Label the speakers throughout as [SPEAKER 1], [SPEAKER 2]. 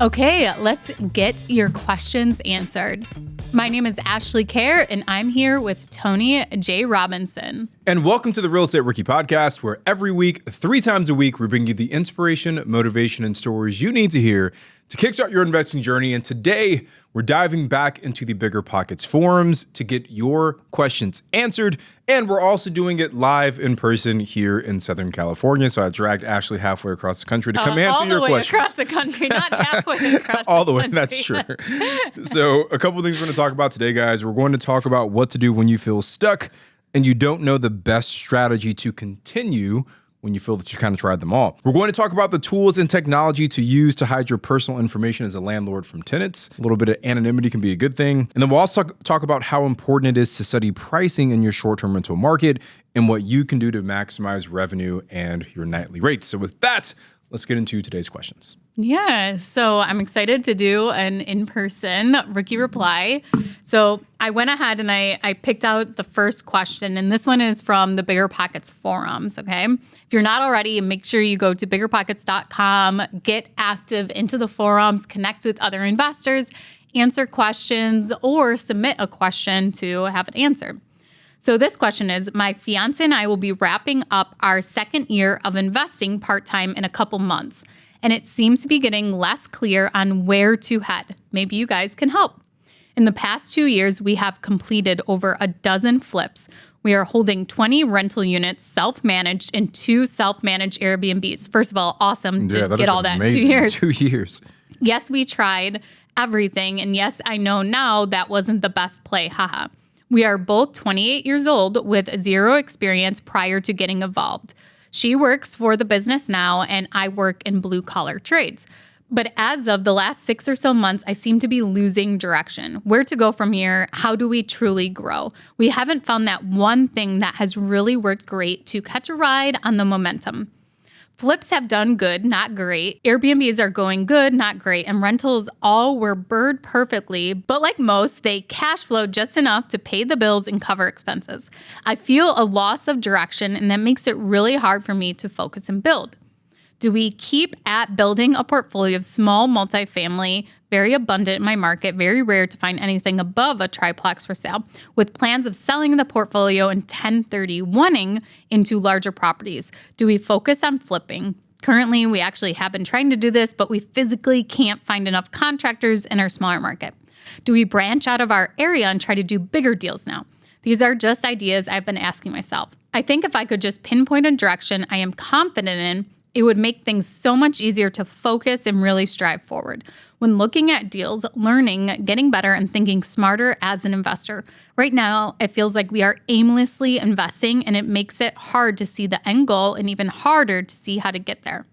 [SPEAKER 1] Okay, let's get your questions answered. My name is Ashley Kerr, and I'm here with Tony J. Robinson.
[SPEAKER 2] And welcome to the Real Estate Rookie Podcast, where every week, 3 times a week, we bring you the inspiration, motivation, and stories you need to hear to kickstart your investing journey. And today, we're diving back into the BiggerPockets forums to get your questions answered. And we're also doing it live in person here in Southern California. So I dragged Ashley halfway across the country to come answer your questions.
[SPEAKER 1] All the way across the country, not halfway across
[SPEAKER 2] all the way,
[SPEAKER 1] country.
[SPEAKER 2] that's true. So a couple of things we're going to talk about today, guys. We're going to talk about what to do when you feel stuck and you don't know the best strategy to continue when you feel that you kind of tried them all. We're going to talk about the tools and technology to use to hide your personal information as a landlord from tenants. A little bit of anonymity can be a good thing. And then we'll also talk about how important it is to study pricing in your short-term rental market and what you can do to maximize revenue and your nightly rates. So with that, let's get into today's questions.
[SPEAKER 1] Yeah, so I'm excited to do an in-person rookie reply. So I went ahead and I picked out the first question, and this one is from the BiggerPockets forums, okay? If you're not already, make sure you go to BiggerPockets.com, get active into the forums, connect with other investors, answer questions, or submit a question to have it answered. So this question is, my fiance and I will be wrapping up our second year of investing part-time in a couple months, and it seems to be getting less clear on where to head. Maybe you guys can help. In the past 2 years, we have completed over a dozen flips. We are holding 20 rental units, self-managed, and 2 self-managed Airbnbs. First of all, awesome to get all that in 2 years.
[SPEAKER 2] 2 years.
[SPEAKER 1] Yes, we tried everything, and yes, I know now that wasn't the best play, haha. We are both 28 years old with 0 experience prior to getting involved. She works for the business now, and I work in blue-collar trades. But as of the last 6 or so months, I seem to be losing direction. Where to go from here? How do we truly grow? We haven't found that one thing that has really worked great to catch a ride on the momentum. Flips have done good, not great. Airbnbs are going good, not great. And rentals all were bird perfectly, but like most, they cash flow just enough to pay the bills and cover expenses. I feel a loss of direction, and that makes it really hard for me to focus and build. Do we keep at building a portfolio of small multifamily, very abundant in my market, very rare to find anything above a triplex for sale, with plans of selling the portfolio and 1031ing into larger properties? Do we focus on flipping? Currently, we actually have been trying to do this, but we physically can't find enough contractors in our smaller market. Do we branch out of our area and try to do bigger deals now? These are just ideas I've been asking myself. I think if I could just pinpoint a direction I am confident in, it would make things so much easier to focus and really strive forward. When looking at deals, learning, getting better, and thinking smarter as an investor. Right now, it feels like we are aimlessly investing, and it makes it hard to see the end goal and even harder to see how to get there.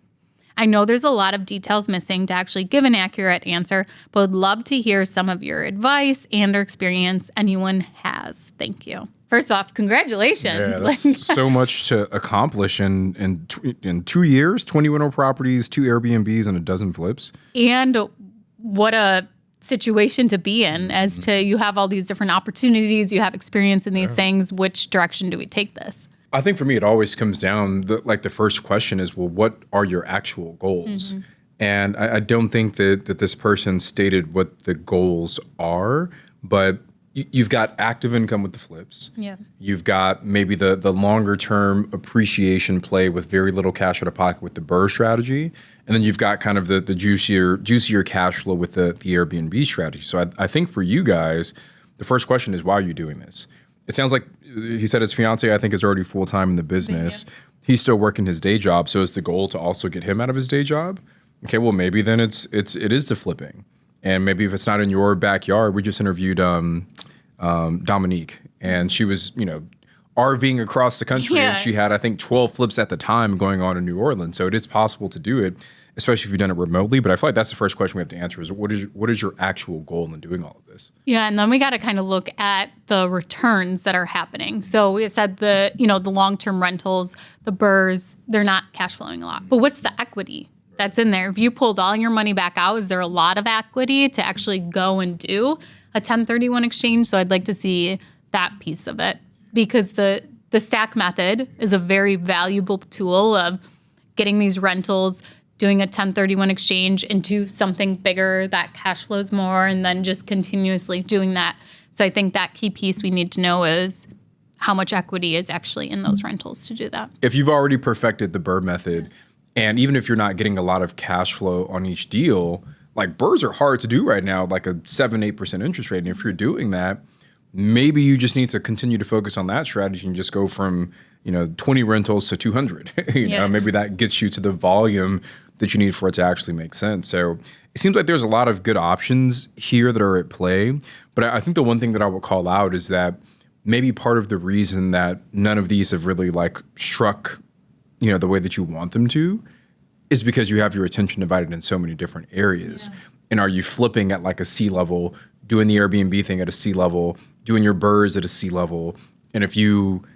[SPEAKER 1] I know there's a lot of details missing to actually give an accurate answer, but would love to hear some of your advice and or experience anyone has. Thank you. First off, congratulations.
[SPEAKER 2] Yeah, that's so much to accomplish in 2 years, 20 rental properties, 2 Airbnbs, and a dozen flips.
[SPEAKER 1] And what a situation to be in as to you have all these different opportunities, you have experience in these things. Which direction do we take this?
[SPEAKER 2] I think for me, it always comes down, the first question is, well, what are your actual goals? Mm-hmm. And I don't think that this person stated what the goals are, but you've got active income with the flips. Yeah. You've got maybe the longer term appreciation play with very little cash out of pocket with the BRRRR strategy. And then you've got kind of the juicier cash flow with the Airbnb strategy. So I think for you guys, the first question is, why are you doing this? It sounds like he said his fiance, I think, is already full-time in the business. Yeah. He's still working his day job. So is the goal to also get him out of his day job? Okay, well, maybe then it is the flipping. And maybe if it's not in your backyard, we just interviewed Dominique, and she was, RVing across the country, and she had, I think, 12 flips at the time going on in New Orleans. So it is possible to do it, especially if you've done it remotely. But I feel like that's the first question we have to answer is, what is your actual goal in doing all of this?
[SPEAKER 1] Yeah, and then we got to kind of look at the returns that are happening. So we said the long-term rentals, the BRRRRs, they're not cash flowing a lot. But what's the equity that's in there? If you pulled all your money back out, is there a lot of equity to actually go and do a 1031 exchange? So I'd like to see that piece of it, because the stack method is a very valuable tool of getting these rentals doing a 1031 exchange into something bigger that cash flows more, and then just continuously doing that. So I think that key piece we need to know is how much equity is actually in those rentals to do that.
[SPEAKER 2] If you've already perfected the BRRRR method, and even if you're not getting a lot of cash flow on each deal, like BRRRRs are hard to do right now, like a 7-8% interest rate. And if you're doing that, maybe you just need to continue to focus on that strategy and just go from, 20 rentals to 200. Maybe that gets you to the volume that you need for it to actually make sense. So it seems like there's a lot of good options here that are at play. But I think the one thing that I would call out is that maybe part of the reason that none of these have really like struck, the way that you want them to is because you have your attention divided in so many different areas. Yeah. And are you flipping at like a C level, doing the Airbnb thing at a C level, doing your BRRRRs at a C level? And if you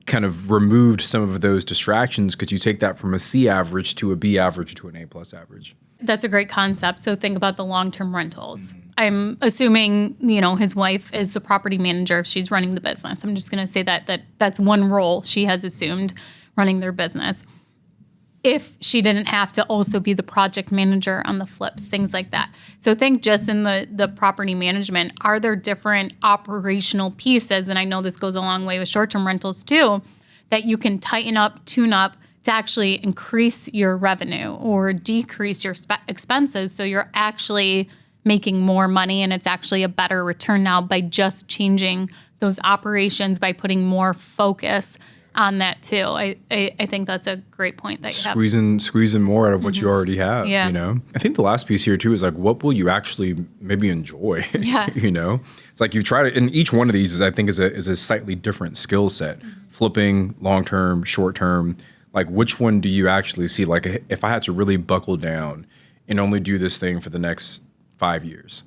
[SPEAKER 2] kind of removed some of those distractions, could you take that from a C average to a B average to an A plus average?
[SPEAKER 1] That's a great concept. So think about the long-term rentals. I'm assuming, his wife is the property manager if she's running the business. I'm just going to say that's one role she has assumed, running their business. If she didn't have to also be the project manager on the flips, things like that. So think just in the property management, are there different operational pieces, and I know this goes a long way with short-term rentals too, that you can tighten up, tune up to actually increase your revenue or decrease your expenses so you're actually making more money and it's actually a better return now by just changing those operations, by putting more focus on that too. I think that's a great point that you have.
[SPEAKER 2] Squeezing more out of what you already have,
[SPEAKER 1] Yeah.
[SPEAKER 2] I think the last piece here too is like, what will you actually maybe enjoy?
[SPEAKER 1] Yeah.
[SPEAKER 2] It's like you try to, and each one of these is a slightly different skill set. Flipping, long-term, short-term, like which one do you actually see? Like if I had to really buckle down and only do this thing for the next 5 years,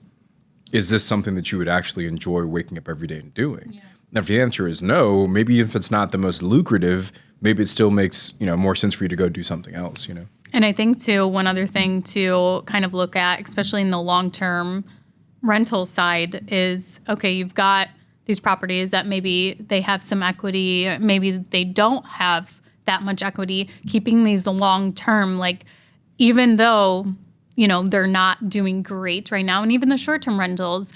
[SPEAKER 2] is this something that you would actually enjoy waking up every day and doing? Yeah. Now, if the answer is no, maybe if it's not the most lucrative, maybe it still makes, more sense for you to go do something else,
[SPEAKER 1] And I think too, one other thing to kind of look at, especially in the long-term rental side is, okay, you've got these properties that maybe they have some equity, maybe they don't have that much equity, keeping these long-term, like even though, they're not doing great right now, and even the short-term rentals,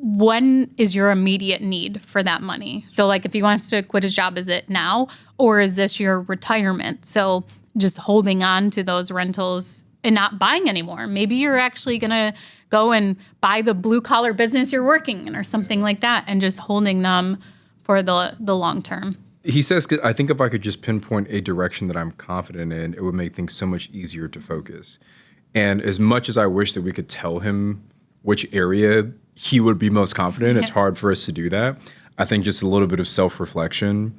[SPEAKER 1] when is your immediate need for that money? So like if he wants to quit his job, is it now or is this your retirement? So just holding on to those rentals and not buying anymore. Maybe you're actually going to go and buy the blue collar business you're working in or something like that and just holding them for the long term.
[SPEAKER 2] He says, I think if I could just pinpoint a direction that I'm confident in, it would make things so much easier to focus. And as much as I wish that we could tell him which area he would be most confident, it's hard for us to do that. I think just a little bit of self-reflection,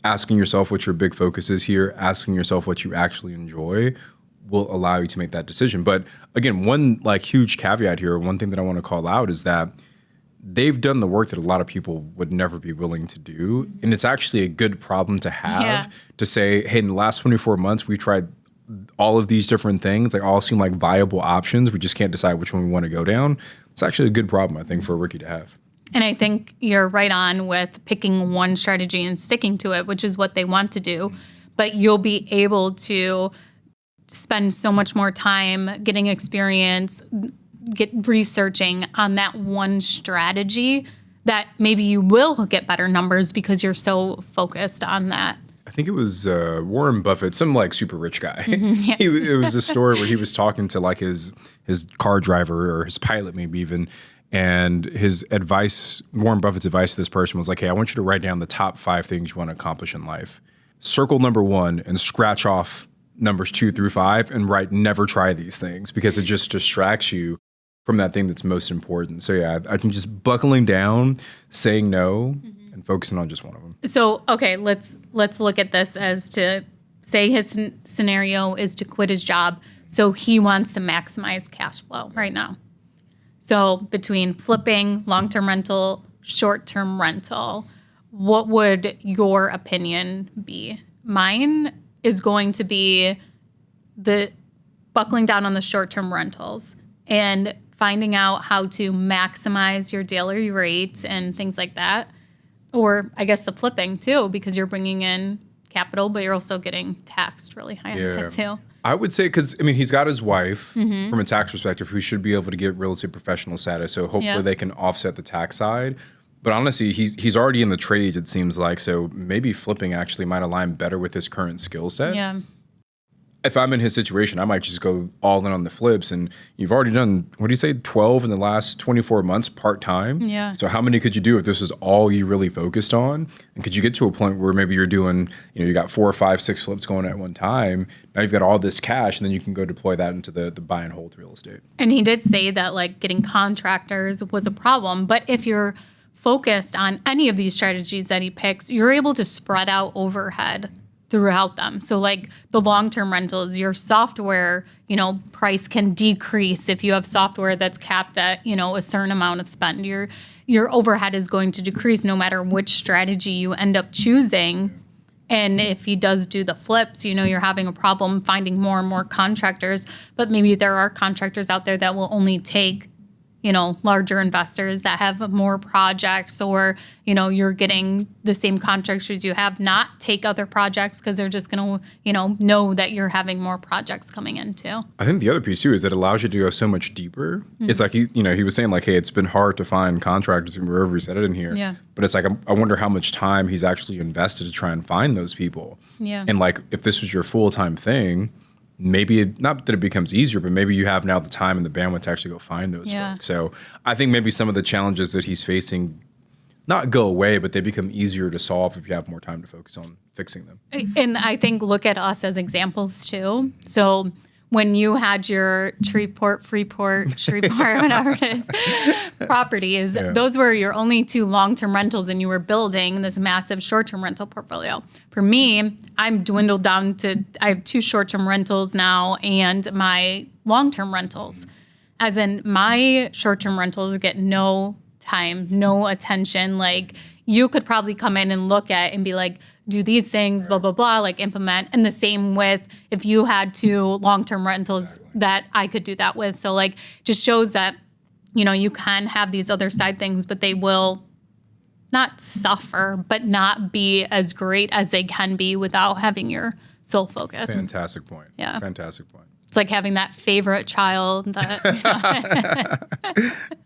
[SPEAKER 2] asking yourself what your big focus is here, asking yourself what you actually enjoy will allow you to make that decision. But again, one like huge caveat here, one thing that I want to call out is that they've done the work that a lot of people would never be willing to do. And it's actually a good problem to have to say, hey, in the last 24 months, we've tried all of these different things. They all seem like viable options. We just can't decide which one we want to go down. It's actually a good problem, I think, for a rookie to have.
[SPEAKER 1] And I think you're right on with picking one strategy and sticking to it, which is what they want to do. But you'll be able to spend so much more time getting experience, researching on that one strategy that maybe you will get better numbers because you're so focused on that.
[SPEAKER 2] I think it was Warren Buffett, some like super rich guy. It was a story where he was talking to like his car driver or his pilot maybe even, and his advice, Warren Buffett's advice to this person was like, hey, I want you to write down the top 5 things you want to accomplish in life. Circle number 1 and scratch off numbers 2 through 5 and write never try these things because it just distracts you from that thing that's most important. So yeah, I think just buckling down, saying no, and focusing on just one of them.
[SPEAKER 1] So, okay, let's look at this as to say his scenario is to quit his job. So he wants to maximize cash flow right now. So between flipping, long-term rental, short-term rental, what would your opinion be? Mine is going to be the buckling down on the short-term rentals and finding out how to maximize your daily rates and things like that. Or I guess the flipping too, because you're bringing in capital, but you're also getting taxed really high on that too.
[SPEAKER 2] I would say, because I mean, he's got his wife from a tax perspective who should be able to get real estate professional status. So hopefully they can offset the tax side. But honestly, he's already in the trade, it seems like. So maybe flipping actually might align better with his current skill set.
[SPEAKER 1] Yeah.
[SPEAKER 2] If I'm in his situation, I might just go all in on the flips. And you've already done, what do you say, 12 in the last 24 months part-time?
[SPEAKER 1] Yeah.
[SPEAKER 2] So how many could you do if this was all you really focused on? And could you get to a point where maybe you're doing, you got 4 or 5, 6 flips going at one time. Now you've got all this cash, and then you can go deploy that into the buy and hold real estate.
[SPEAKER 1] And he did say that like getting contractors was a problem. But if you're focused on any of these strategies that he picks, you're able to spread out overhead throughout them. So like the long-term rentals, your software, price can decrease if you have software that's capped at, a certain amount of spend. Your overhead is going to decrease no matter which strategy you end up choosing. And if he does do the flips, you're having a problem finding more and more contractors, but maybe there are contractors out there that will only take larger investors that have more projects, or, you're getting the same contractors you have not take other projects because they're just going to, know that you're having more projects coming in too.
[SPEAKER 2] I think the other piece too is that it allows you to go so much deeper. It's like, he was saying like, hey, it's been hard to find contractors wherever he said it in here.
[SPEAKER 1] Yeah.
[SPEAKER 2] But it's like, I wonder how much time he's actually invested to try and find those people.
[SPEAKER 1] Yeah.
[SPEAKER 2] And like, if this was your full-time thing, maybe not that it becomes easier, but maybe you have now the time and the bandwidth to actually go find those folks. So I think maybe some of the challenges that he's facing not go away, but they become easier to solve if you have more time to focus on fixing them.
[SPEAKER 1] And I think look at us as examples too. So when you had your Freeport, whatever it is, properties, those were your only 2 long-term rentals, and you were building this massive short-term rental portfolio. For me, I'm dwindled down to, I have 2 short-term rentals now and my long-term rentals. As in, my short-term rentals get no time, no attention. Like, you could probably come in and look at and be like, do these things, blah, blah, blah, like implement. And the same with if you had 2 long-term rentals that I could do that with. So like, just shows that, you can have these other side things, but they will not suffer, but not be as great as they can be without having your sole focus.
[SPEAKER 2] Fantastic point.
[SPEAKER 1] Yeah.
[SPEAKER 2] Fantastic point.
[SPEAKER 1] It's like having that favorite child.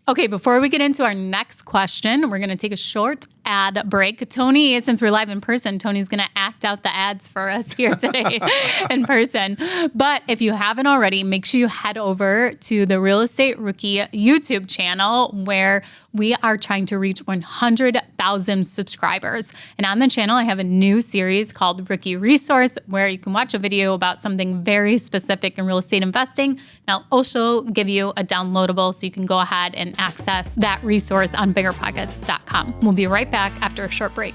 [SPEAKER 1] Okay, before we get into our next question, we're going to take a short ad break. Tony, since we're live in person, Tony's going to act out the ads for us here today in person. But if you haven't already, make sure you head over to the Real Estate Rookie YouTube channel, where we are trying to reach 100,000 subscribers. And on the channel, I have a new series called Rookie Resource, where you can watch a video about something very specific in real estate investing. And I'll also give you a downloadable so you can go ahead and access that resource on BiggerPockets.com. We'll be right back after a short break.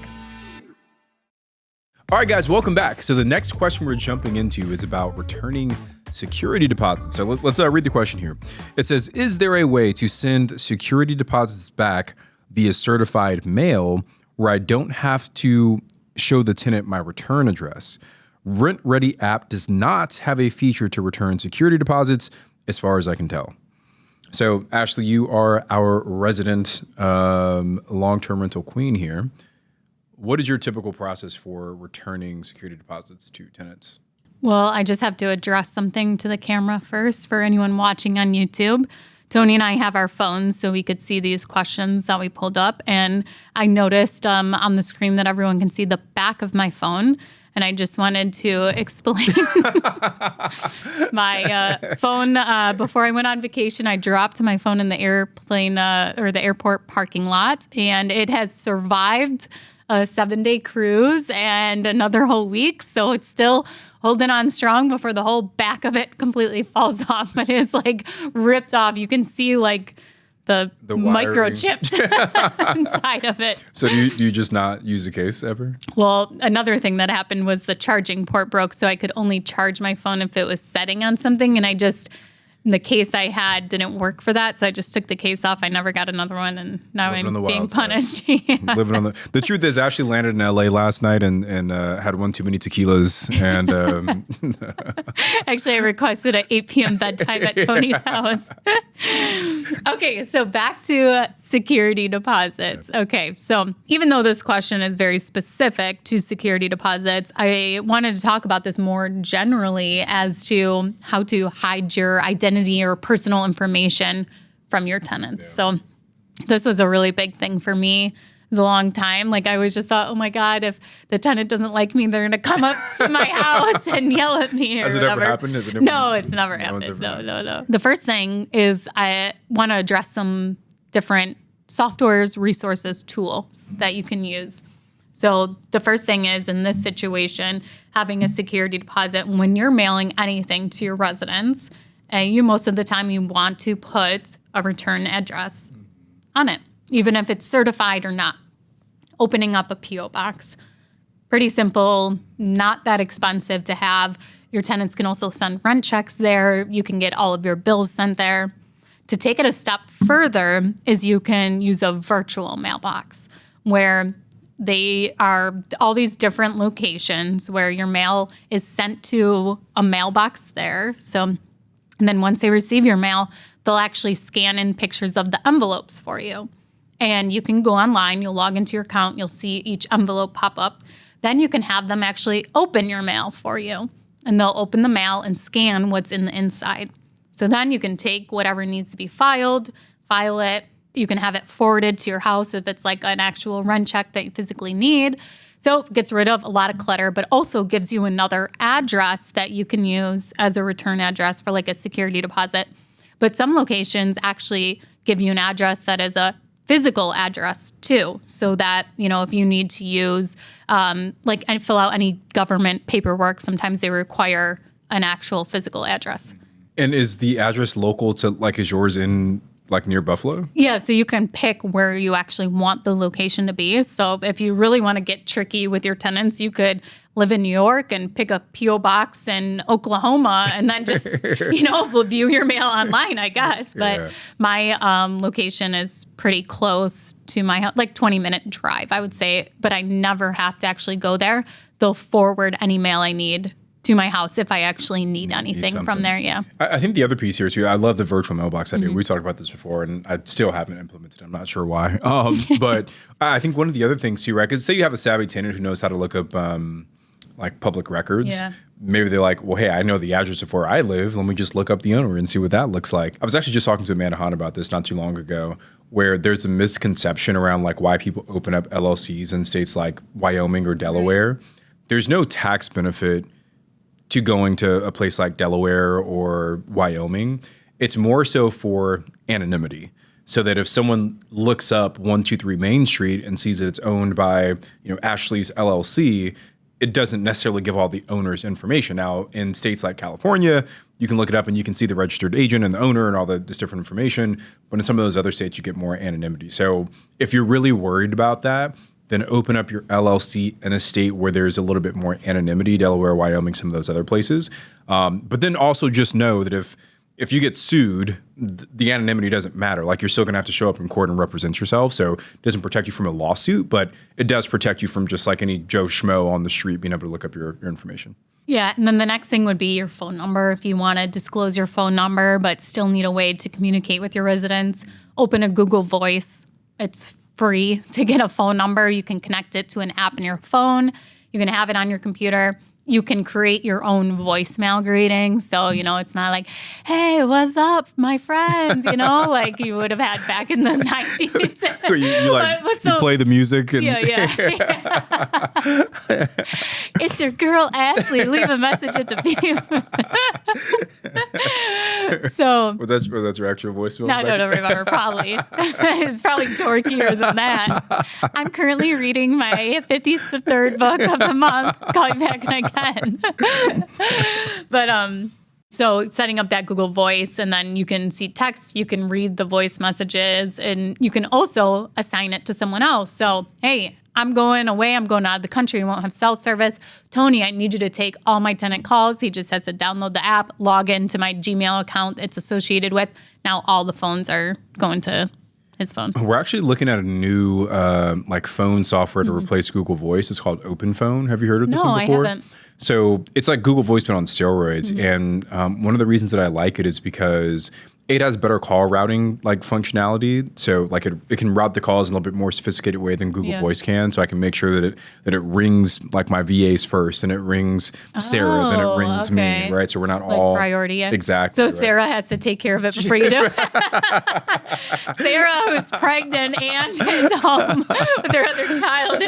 [SPEAKER 2] All right, guys, welcome back. So the next question we're jumping into is about returning security deposits. So let's read the question here. It says, is there a way to send security deposits back via certified mail where I don't have to show the tenant my return address? Rent Ready app does not have a feature to return security deposits, as far as I can tell. So, Ashley, you are our resident long-term rental queen here. What is your typical process for returning security deposits to tenants?
[SPEAKER 1] Well, I just have to address something to the camera first for anyone watching on YouTube. Tony and I have our phones so we could see these questions that we pulled up. And I noticed on the screen that everyone can see the back of my phone. And I just wanted to explain my phone. Before I went on vacation, I dropped my phone in the airplane or the airport parking lot, and it has survived a 7-day cruise and another whole week. So it's still holding on strong before the whole back of it completely falls off. But it's like ripped off. You can see like the microchips inside of it.
[SPEAKER 2] So do you just not use a case ever?
[SPEAKER 1] Well, another thing that happened was the charging port broke, so I could only charge my phone if it was setting on something, and I just The case I had didn't work for that, so I just took the case off. I never got another one, and now I'm being punished.
[SPEAKER 2] Living on the truth is, Ashley landed in LA last night and had one too many tequilas. And
[SPEAKER 1] actually, I requested an 8 p.m. bedtime at Tony's house. Okay, so back to security deposits. Okay, so even though this question is very specific to security deposits, I wanted to talk about this more generally as to how to hide your identity or personal information from your tenants. So this was a really big thing for me. It was a long time. Like I always just thought, oh my God, if the tenant doesn't like me, they're going to come up to my house and yell at me or
[SPEAKER 2] Has it
[SPEAKER 1] whatever.
[SPEAKER 2] ever happened?
[SPEAKER 1] No, it's never happened. No. The first thing is I want to address some different softwares, resources, tools that you can use. So the first thing is in this situation, having a security deposit when you're mailing anything to your residents. You most of the time you want to put a return address on it, even if it's certified or not. Opening up a P.O. box. Pretty simple, not that expensive to have. Your tenants can also send rent checks there. You can get all of your bills sent there. To take it a step further is you can use a virtual mailbox where they are all these different locations where your mail is sent to a mailbox there. And then once they receive your mail, they'll actually scan in pictures of the envelopes for you. And you can go online, you'll log into your account, you'll see each envelope pop up. Then you can have them actually open your mail for you. And they'll open the mail and scan what's in the inside. So then you can take whatever needs to be filed, file it. You can have it forwarded to your house if it's like an actual rent check that you physically need. So it gets rid of a lot of clutter, but also gives you another address that you can use as a return address for like a security deposit. But some locations actually give you an address that is a physical address too, so that, if you need to use, and fill out any government paperwork, sometimes they require an actual physical address.
[SPEAKER 2] And is the address local to, is yours in near Buffalo?
[SPEAKER 1] Yeah, so you can pick where you actually want the location to be. So if you really want to get tricky with your tenants, you could live in New York and pick a P.O. box in Oklahoma and then just, view your mail online, I guess. But my location is pretty close to my house, 20-minute drive, I would say. But I never have to actually go there. They'll forward any mail I need to my house if I actually need anything from there. Yeah.
[SPEAKER 2] I think the other piece here too, I love the virtual mailbox idea. We talked about this before and I still haven't implemented it. I'm not sure why. But I think one of the other things too, right? Because say you have a savvy tenant who knows how to look up public records. Yeah. Maybe they're like, well, hey, I know the address of where I live. Let me just look up the owner and see what that looks like. I was actually just talking to Amanda Hahn about this not too long ago, where there's a misconception around why people open up LLCs in states like Wyoming or Delaware. Right. There's no tax benefit to going to a place like Delaware or Wyoming. It's more so for anonymity. So that if someone looks up 123 Main Street and sees that it's owned by, Ashley's LLC, it doesn't necessarily give all the owner's information. Now, in states like California, you can look it up and you can see the registered agent and the owner and all this different information. But in some of those other states, you get more anonymity. So if you're really worried about that, then open up your LLC in a state where there's a little bit more anonymity, Delaware, Wyoming, some of those other places. But then also just know that if you get sued, the anonymity doesn't matter. You're still going to have to show up in court and represent yourself. So it doesn't protect you from a lawsuit, but it does protect you from just any Joe Schmo on the street being able to look up your information.
[SPEAKER 1] Yeah, and then the next thing would be your phone number. If you want to disclose your phone number but still need a way to communicate with your residents, open a Google Voice. It's free to get a phone number. You can connect it to an app in your phone. You can have it on your computer. You can create your own voicemail greeting. So, it's not like, hey, what's up, my friends? Like you would have had back in the 90s.
[SPEAKER 2] You play the music. And
[SPEAKER 1] yeah. It's your girl, Ashley. Leave a message at the beep. So
[SPEAKER 2] was that your actual voicemail?
[SPEAKER 1] No, I don't remember. Probably. It's probably torquier than that. I'm currently reading my 53rd book of the month. Call me back when I can. But so setting up that Google Voice, and then you can see text, you can read the voice messages, and you can also assign it to someone else. So, hey, I'm going away. I'm going out of the country. We won't have cell service. Tony, I need you to take all my tenant calls. He just has to download the app, log into my Gmail account it's associated with. Now all the phones are going to his phone.
[SPEAKER 2] We're actually looking at a new like phone software to replace Google Voice. It's called Open Phone. Have you heard of this one before?
[SPEAKER 1] I haven't.
[SPEAKER 2] So it's like Google Voice but on steroids. And one of the reasons that I like it is because it has better call routing like functionality. So like it can route the calls in a little bit more sophisticated way than Google Voice can. So I can make sure that it rings like my VAs first, and it rings Sarah, then it rings me, right? So we're not
[SPEAKER 1] like
[SPEAKER 2] all
[SPEAKER 1] priority.
[SPEAKER 2] Exactly.
[SPEAKER 1] So Sarah has to take care of it before you do. Sarah, who's pregnant and is home with her other child,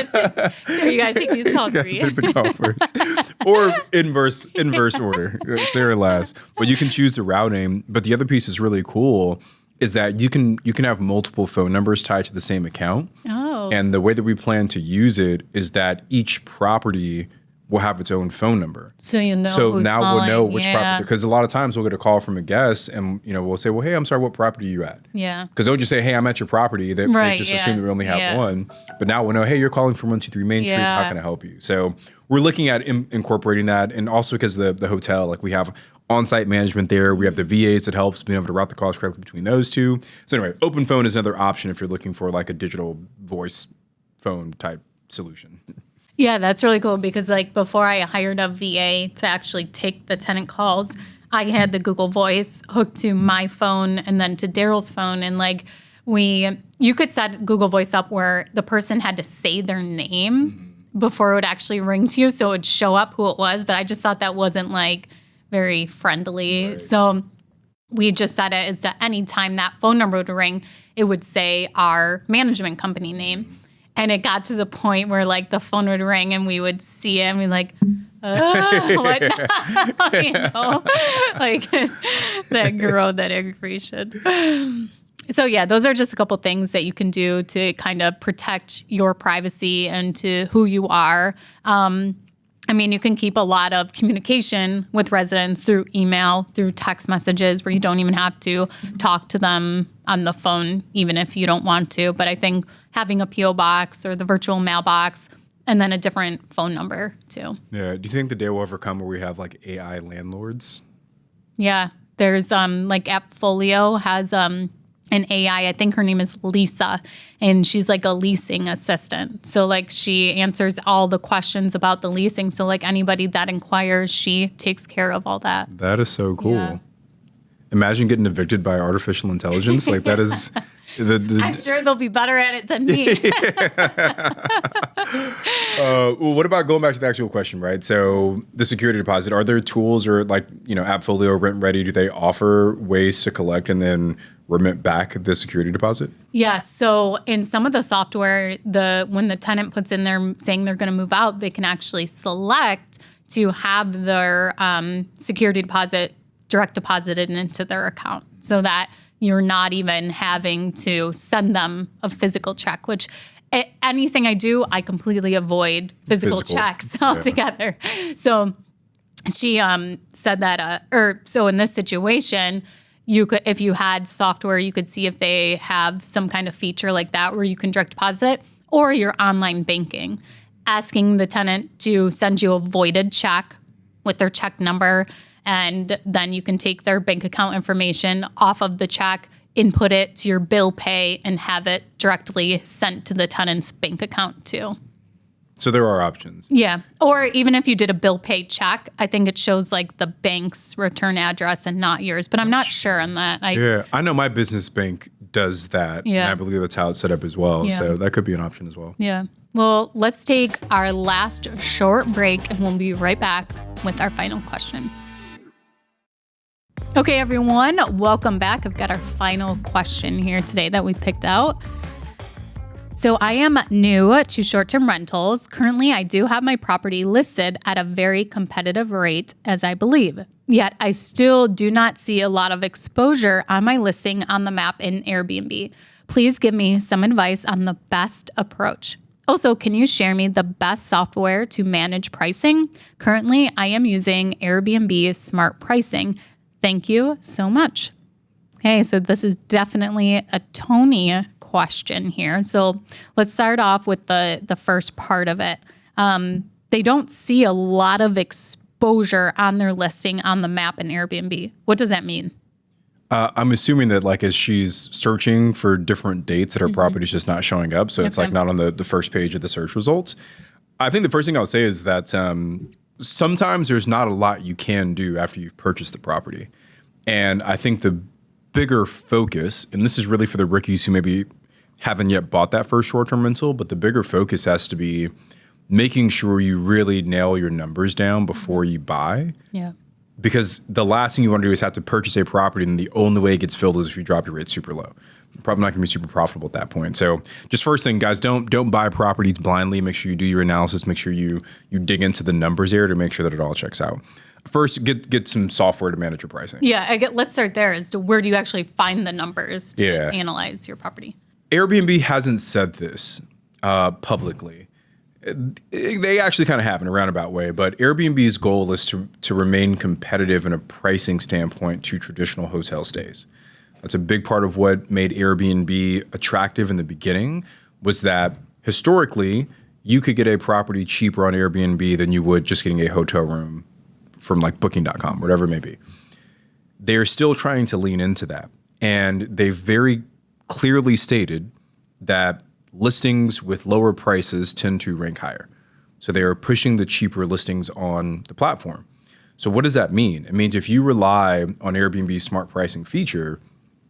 [SPEAKER 1] so you gotta take these calls for you.
[SPEAKER 2] Take the call first, or inverse order. Sarah last, but you can choose the routing. But the other piece is really cool is that you can have multiple phone numbers tied to the same account.
[SPEAKER 1] Oh.
[SPEAKER 2] And the way that we plan to use it is that each property will have its own phone number.
[SPEAKER 1] So now
[SPEAKER 2] we'll know which
[SPEAKER 1] property.
[SPEAKER 2] property, because a lot of times we'll get a call from a guest and we'll say, well, hey, I'm sorry, what property are you at?
[SPEAKER 1] Yeah.
[SPEAKER 2] Because they'll just say, hey, I'm at your property. They just assume that we only have one. But now we'll know, hey, you're calling from 123 Main Street. How can I help you? So we're looking at incorporating that. And also because the hotel, like we have on-site management there. We have the VAs that helps being able to route the calls correctly between those two. So anyway, Open Phone is another option if you're looking for like a digital voice phone type solution.
[SPEAKER 1] Yeah, that's really cool because like before I hired a VA to actually take the tenant calls, I had the Google Voice hooked to my phone and then to Daryl's phone. And like you could set Google Voice up where the person had to say their name before it would actually ring to you. So it would show up who it was. But I just thought that wasn't like very friendly. Right. So we just set it as that any time that phone number would ring, it would say our management company name. And it got to the point where like the phone would ring and we would see it and we'd like, what now? Like that growth, that aggravation. So yeah, those are just a couple things that you can do to kind of protect your privacy and to who you are. I mean, you can keep a lot of communication with residents through email, through text messages where you don't even have to talk to them on the phone, even if you don't want to. But I think having a P.O. box or the virtual mailbox and then a different phone number too.
[SPEAKER 2] Yeah. Do you think the day will ever come where we have like AI landlords?
[SPEAKER 1] Yeah. There's like AppFolio has an AI, I think her name is Lisa, and she's like a leasing assistant. So like she answers all the questions about the leasing. So like anybody that inquires, she takes care of all that.
[SPEAKER 2] That is so cool. Yeah. Imagine getting evicted by artificial intelligence. Like that is...
[SPEAKER 1] I'm sure they'll be better at it than me.
[SPEAKER 2] Well, what about going back to the actual question, right? So the security deposit, are there tools or like, AppFolio or Rent Ready, do they offer ways to collect and then remit back the security deposit?
[SPEAKER 1] Yeah. So in some of the software, when the tenant puts in there saying they're going to move out, they can actually select to have their security deposit direct deposited into their account so that you're not even having to send them a physical check, which anything I do, I completely avoid physical checks altogether. Yeah. So she said that, so in this situation, you could, if you had software, you could see if they have some kind of feature like that where you can direct deposit it, or your online banking, asking the tenant to send you a voided check with their check number. And then you can take their bank account information off of the check, input it to your bill pay, and have it directly sent to the tenant's bank account too.
[SPEAKER 2] So there are options.
[SPEAKER 1] Yeah. Or even if you did a bill pay check, I think it shows like the bank's return address and not yours. But I'm not sure on that.
[SPEAKER 2] I know my business bank does that. Yeah. And I believe that's how it's set up as well. Yeah. So that could be an option as well.
[SPEAKER 1] Yeah. Well, let's take our last short break and we'll be right back with our final question. Okay, everyone, welcome back. I've got our final question here today that we picked out. So I am new to short-term rentals. Currently, I do have my property listed at a very competitive rate, as I believe. Yet, I still do not see a lot of exposure on my listing on the map in Airbnb. Please give me some advice on the best approach. Also, can you share me the best software to manage pricing? Currently, I am using Airbnb Smart Pricing. Thank you so much. Hey, so this is definitely a Tony question here. So let's start off with the first part of it. They don't see a lot of exposure on their listing on the map in Airbnb. What does that mean?
[SPEAKER 2] I'm assuming that like as she's searching for different dates that her property's just not showing up. So it's like not on the first page of the search results. I think the first thing I would say is that sometimes there's not a lot you can do after you've purchased the property. And I think the bigger focus, and this is really for the rookies who maybe haven't yet bought that first short-term rental, but the bigger focus has to be making sure you really nail your numbers down before you buy.
[SPEAKER 1] Yeah.
[SPEAKER 2] Because the last thing you want to do is have to purchase a property, and the only way it gets filled is if you drop your rate super low. You're probably not going to be super profitable at that point. So just first thing, guys, don't buy properties blindly. Make sure you do your analysis. Make sure you dig into the numbers there to make sure that it all checks out. First, get some software to manage your pricing.
[SPEAKER 1] Yeah, let's start there as to where do you actually find the numbers to analyze your property?
[SPEAKER 2] Airbnb hasn't said this publicly. They actually kind of have in a roundabout way, but Airbnb's goal is to remain competitive in a pricing standpoint to traditional hotel stays. That's a big part of what made Airbnb attractive in the beginning, was that historically you could get a property cheaper on Airbnb than you would just getting a hotel room from like booking.com, whatever it may be. They're still trying to lean into that. And they've very clearly stated that listings with lower prices tend to rank higher. So they are pushing the cheaper listings on the platform. So what does that mean? It means if you rely on Airbnb's smart pricing feature,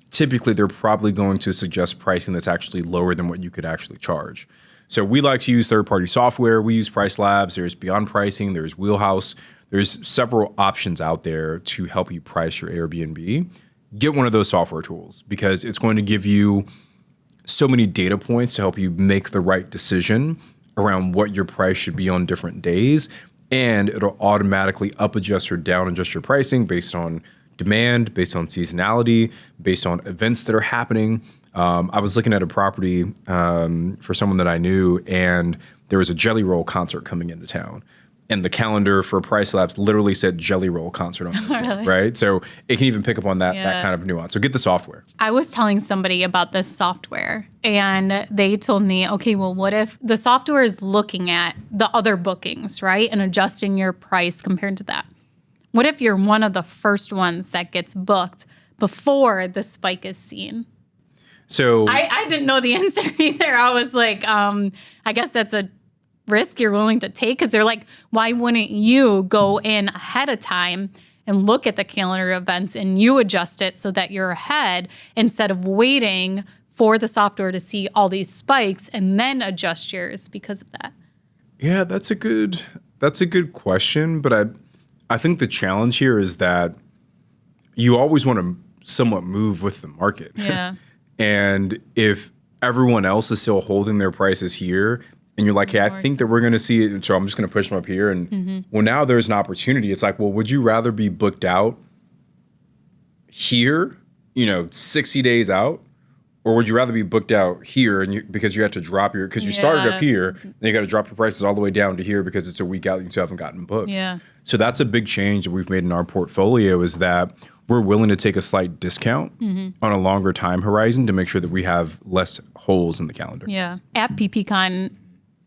[SPEAKER 2] typically they're probably going to suggest pricing that's actually lower than what you could actually charge. So we like to use third-party software. We use Price Labs. There's Beyond Pricing. There's Wheelhouse. There's several options out there to help you price your Airbnb. Get one of those software tools because it's going to give you so many data points to help you make the right decision around what your price should be on different days. And it'll automatically up adjust or down adjust your pricing based on demand, based on seasonality, based on events that are happening. I was looking at a property for someone that I knew, and there was a Jelly Roll concert coming into town. And the calendar for Price Labs literally said Jelly Roll concert on this one, right? So it can even pick up on that kind of nuance. So get the software.
[SPEAKER 1] I was telling somebody about this software, and they told me, okay, well, what if the software is looking at the other bookings, right, and adjusting your price compared to that? What if you're one of the first ones that gets booked before the spike is seen?
[SPEAKER 2] So
[SPEAKER 1] I didn't know the answer either. I was like, I guess that's a risk you're willing to take, because they're like, why wouldn't you go in ahead of time and look at the calendar events and you adjust it so that you're ahead instead of waiting for the software to see all these spikes and then adjust yours because of that?
[SPEAKER 2] Yeah, that's a good question, but I think the challenge here is that you always want to somewhat move with the market.
[SPEAKER 1] Yeah.
[SPEAKER 2] And if everyone else is still holding their prices here, and you're like, hey, I think that we're going to see it, so I'm just going to push them up here. And well, now there's an opportunity. It's like, well, would you rather be booked out here, 60 days out? Or would you rather be booked out here because you have to drop because you started up here, then you got to drop your prices all the way down to here because it's a week out and you still haven't gotten booked.
[SPEAKER 1] Yeah.
[SPEAKER 2] So that's a big change that we've made in our portfolio, is that we're willing to take a slight discount on a longer time horizon to make sure that we have less holes in the calendar.
[SPEAKER 1] Yeah. At PPCon,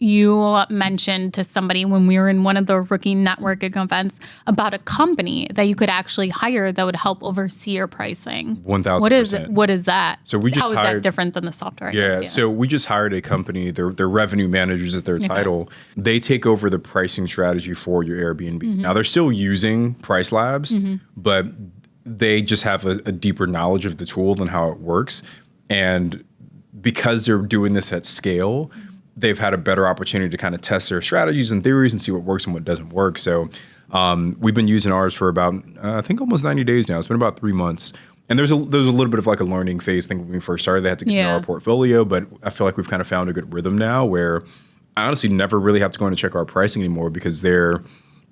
[SPEAKER 1] you mentioned to somebody when we were in one of the rookie networking events about a company that you could actually hire that would help oversee your pricing.
[SPEAKER 2] 1,000%.
[SPEAKER 1] What is that?
[SPEAKER 2] So we just
[SPEAKER 1] How is that different than the software?
[SPEAKER 2] So we just hired a company. They're revenue managers at their title. They take over the pricing strategy for your Airbnb. Now they're still using Price Labs, but they just have a deeper knowledge of the tool and how it works. And because they're doing this at scale, they've had a better opportunity to kind of test their strategies and theories and see what works and what doesn't work. So we've been using ours for about, I think almost 90 days now. It's been about 3 months. And there's a little bit of like a learning phase thing when we first started. They had to get to know our portfolio, but I feel like we've kind of found a good rhythm now where I honestly never really have to go in and check our pricing anymore because they're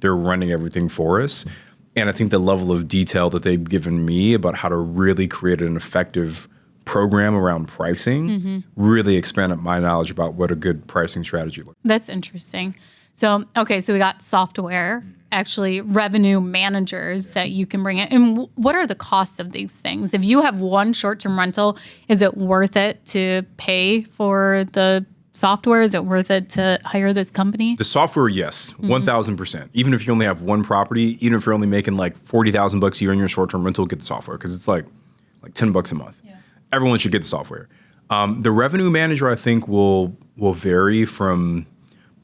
[SPEAKER 2] running everything for us. And I think the level of detail that they've given me about how to really create an effective program around pricing really expanded my knowledge about what a good pricing strategy looks like.
[SPEAKER 1] That's interesting. So, okay, so we got software, actually revenue managers that you can bring in. And what are the costs of these things? If you have one short-term rental, is it worth it to pay for the software? Is it worth it to hire this company?
[SPEAKER 2] The software, yes, 1,000%. Even if you only have one property, even if you're only making like $40,000 a year in your short-term rental, get the software because it's like $10 a month. Yeah. Everyone should get the software. The revenue manager, I think, will vary from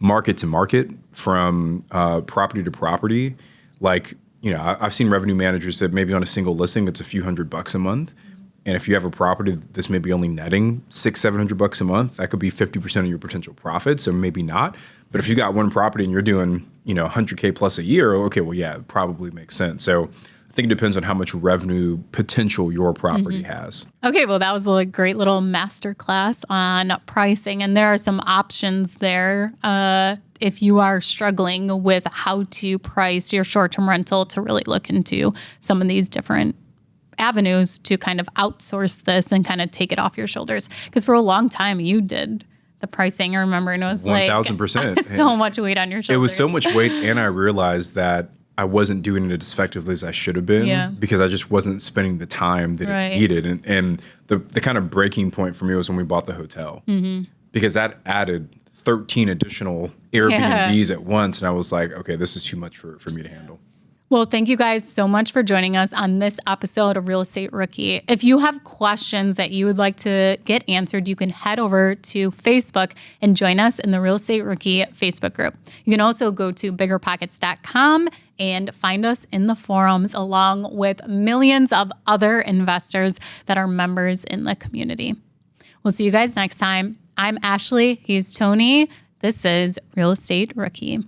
[SPEAKER 2] market to market, from property to property. Like, I've seen revenue managers that maybe on a single listing, it's a few $100 a month. And if you have a property that's maybe only netting $600-700 a month, that could be 50% of your potential profit. So maybe not. But if you got one property and you're doing, $100K plus a year, okay, well, yeah, it probably makes sense. So I think it depends on how much revenue potential your property has.
[SPEAKER 1] Okay, well, that was a great little masterclass on pricing. And there are some options there if you are struggling with how to price your short-term rental, to really look into some of these different avenues to kind of outsource this and kind of take it off your shoulders. Because for a long time, you did the pricing, I remember, and it was
[SPEAKER 2] 1,000%.
[SPEAKER 1] So much weight on your shoulders.
[SPEAKER 2] It was so much weight, and I realized that I wasn't doing it as effectively as I should have been because I just wasn't spending the time that it needed. And the kind of breaking point for me was when we bought the hotel because that added 13 additional Airbnbs at once. And I was like, okay, this is too much for me to handle.
[SPEAKER 1] Well, thank you guys so much for joining us on this episode of Real Estate Rookie. If you have questions that you would like to get answered, you can head over to Facebook and join us in the Real Estate Rookie Facebook group. You can also go to BiggerPockets.com and find us in the forums along with millions of other investors that are members in the community. We'll see you guys next time. I'm Ashley. He's Tony. This is Real Estate Rookie.